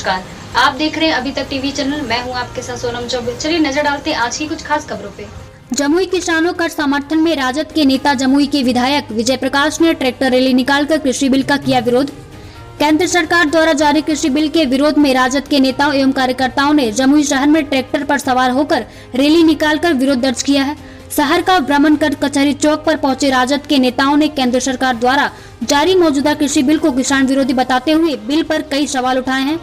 नमस्कार, आप देख रहे हैं अभी तक टीवी चैनल। मैं हूं आपके साथ सोनम चौबे। चलिए नजर डालते हैं आज की कुछ खास खबरों पे। जमुई किसानों का समर्थन में राजद के नेता जमुई के विधायक विजय प्रकाश ने ट्रैक्टर रैली निकालकर कृषि बिल का किया विरोध। केंद्र सरकार द्वारा जारी कृषि बिल के विरोध में राजद के नेताओं एवं कार्यकर्ताओं ने जमुई शहर में ट्रैक्टर पर सवार होकर रैली निकालकर विरोध दर्ज किया है। शहर का भ्रमण कर कचहरी चौक पर पहुंचे राजद के नेताओं ने केंद्र सरकार द्वारा जारी मौजूदा कृषि बिल को किसान विरोधी बताते हुए बिल पर कई सवाल उठाए हैं।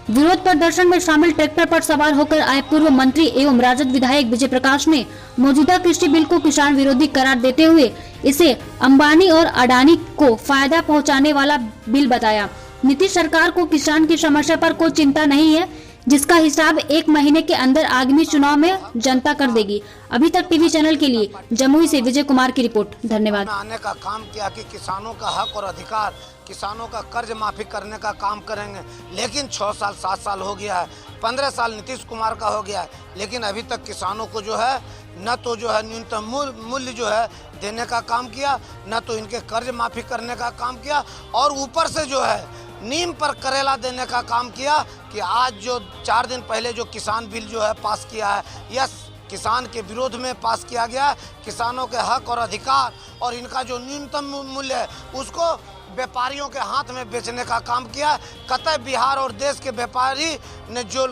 विरोध प्रदर्शन में शामिल ट्रैक्टर पर सवार होकर आए पूर्व मंत्री एवं राजद विधायक विजय प्रकाश ने मौजूदा कृषि बिल को किसान विरोधी करार देते हुए इसे अंबानी और अडानी को फायदा पहुंचाने वाला बिल बताया। नीतीश सरकार को किसान की समस्या पर कोई चिंता नहीं है, जिसका हिसाब 1 महीने के अंदर आगामी चुनाव में जनता कर देगी। अभी तक टीवी चैनल के लिए जमुई से विजय कुमार की रिपोर्ट। धन्यवाद। आने का काम किया कि किसानों का हक और अधिकार, किसानों का कर्ज माफी करने का काम करेंगे, लेकिन 6 साल 7 साल हो गया है, 15 साल नीतीश कुमार का हो गया है, लेकिन अभी तक किसानों को जो है न तो जो है न्यूनतम मूल्य जो है देने का काम किया, न तो इनके कर्ज माफी करने का काम किया, और ऊपर से जो है नीम पर करेला देने का काम किया कि आज जो 4 दिन पहले जो किसान बिल जो है पास किया है, यह किसान के विरोध में पास किया गया। किसानों के हक और अधिकार और इनका जो न्यूनतम मूल्य है उसको व्यापारियों के हाथ में बेचने का काम किया। कतई बिहार और देश के व्यापारी ने जो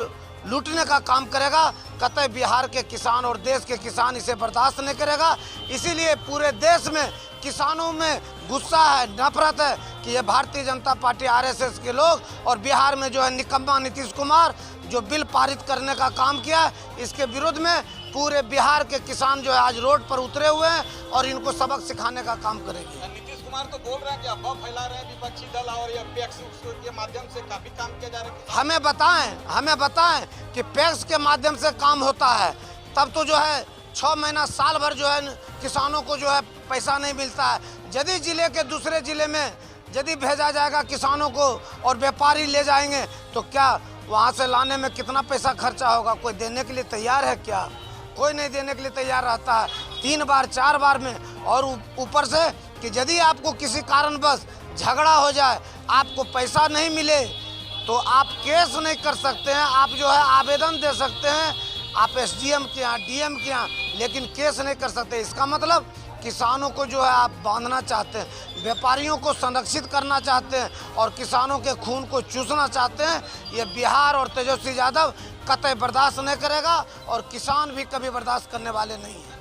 लूटने का काम करेगा, कतई बिहार के किसान और देश के किसान इसे बर्दाश्त नहीं करेगा। इसीलिए पूरे देश में किसानों में गुस्सा है, नफरत है कि ये भारतीय जनता पार्टी आरएसएस के लोग और बिहार में जो है निकम्मा नीतीश कुमार जो बिल पारित करने का काम किया, इसके विरोध में पूरे बिहार के किसान जो है आज रोड पर उतरे हुए हैं और इनको सबक सिखाने का काम करेंगे। नीतीश कुमार तो बोल रहे हैं कि अफवाह फैला रहे हैं विपक्षी दल और ये पैक्स के माध्यम से काफी काम किया जा रहा है। हमें बताएं कि पैक्स के माध्यम से काम होता है, तब तो जो है 6 महीना साल भर जो है किसानों को जो है पैसा नहीं मिलता है। यदि जिले के दूसरे जिले में यदि भेजा जाएगा किसानों को और व्यापारी ले जाएंगे तो क्या वहाँ से लाने में कितना पैसा खर्चा होगा? कोई देने के लिए तैयार है क्या? कोई नहीं देने के लिए तैयार रहता है। 3 बार 4 बार में, और ऊपर से कि यदि आपको किसी कारणवश झगड़ा हो जाए, आपको पैसा नहीं मिले तो आप केस नहीं कर सकते हैं, आप जो है आवेदन दे सकते हैं, आप एसडीएम के यहाँ, डीएम के यहाँ, लेकिन केस नहीं कर सकते। इसका मतलब किसानों को जो है आप बांधना चाहते हैं, व्यापारियों को संरक्षित करना चाहते हैं और किसानों के खून को चूसना चाहते हैं। ये बिहार और तेजस्वी यादव कतई बर्दाश्त नहीं करेगा और किसान भी कभी बर्दाश्त करने वाले नहीं हैं।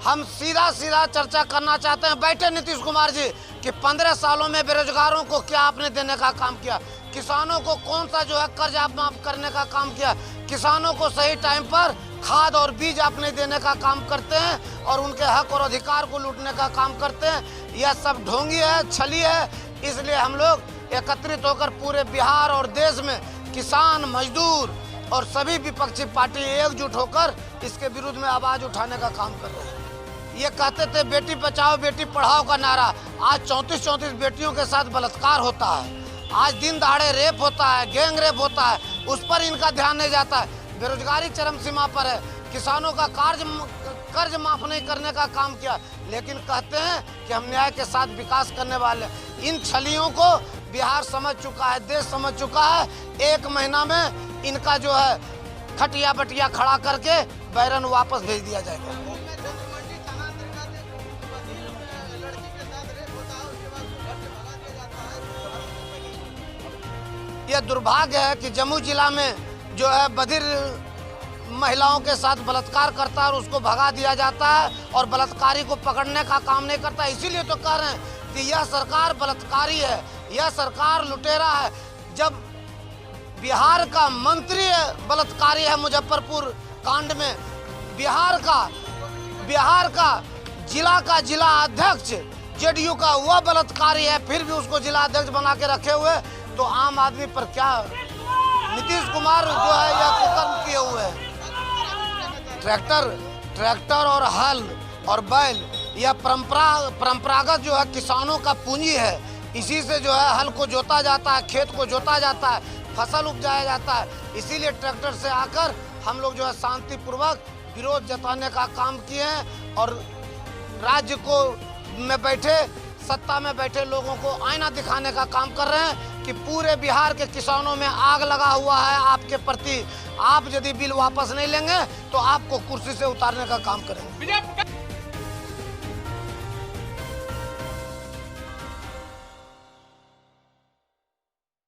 हम सीधा चर्चा करना चाहते हैं, बैठे नीतीश कुमार जी, कि 15 सालों में बेरोजगारों को क्या आपने देने का काम किया, किसानों को कौन सा जो है कर्ज आप माफ करने का काम किया, किसानों को सही टाइम पर खाद और बीज आप नहीं देने का काम करते हैं और उनके हक और अधिकार को लूटने का काम करते हैं। यह सब ढोंगी है, छली है। इसलिए हम लोग एकत्रित होकर पूरे बिहार और देश में किसान, मजदूर और सभी विपक्षी पार्टी एकजुट होकर इसके विरुद्ध में आवाज उठाने का काम कर रहे हैं। ये कहते थे बेटी बचाओ बेटी पढ़ाओ का नारा, आज 34 बेटियों के साथ बलात्कार होता है, आज दिन दहाड़े रेप होता है, गैंग रेप होता है, उस पर इनका ध्यान नहीं जाता है। बेरोजगारी चरम सीमा पर है, किसानों का कर्ज माफ नहीं करने का काम किया, लेकिन कहते हैं कि हम न्याय के साथ विकास करने वाले। इन छलियों को बिहार समझ चुका है, देश समझ चुका है। 1 महीना में इनका जो है खटिया बटिया खड़ा करके बैरन वापस भेज दिया जाएगा। यह दुर्भाग्य है कि जमुई जिला में जो है बधिर महिलाओं के साथ बलात्कार करता है और उसको भगा दिया जाता है और बलात्कारी को पकड़ने का काम नहीं करता। इसीलिए तो कह रहे हैं कि यह सरकार बलात्कारी है, यह सरकार लुटेरा है। जब बिहार का मंत्री बलात्कारी है, मुजफ्फरपुर कांड में बिहार का जिला अध्यक्ष जेडीयू का वह बलात्कारी है, फिर भी उसको जिला अध्यक्ष बना के रखे हुए, तो आम आदमी पर क्या नीतीश कुमार जो है यह कुकर्म किए हुए हैं। ट्रैक्टर और हल और बैल यह परंपरागत जो है किसानों का पूंजी है। इसी से जो है हल को जोता जाता है, खेत को जोता जाता है, फसल उपजाया जाता है। इसीलिए ट्रैक्टर से आकर हम लोग जो है शांतिपूर्वक विरोध जताने का काम किए हैं और राज्य को में बैठे, सत्ता में बैठे लोगों को आईना दिखाने का काम कर रहे हैं कि पूरे बिहार के किसानों में आग लगा हुआ है आपके प्रति। आप यदि बिल वापस नहीं लेंगे तो आपको कुर्सी से उतारने का काम करेंगे।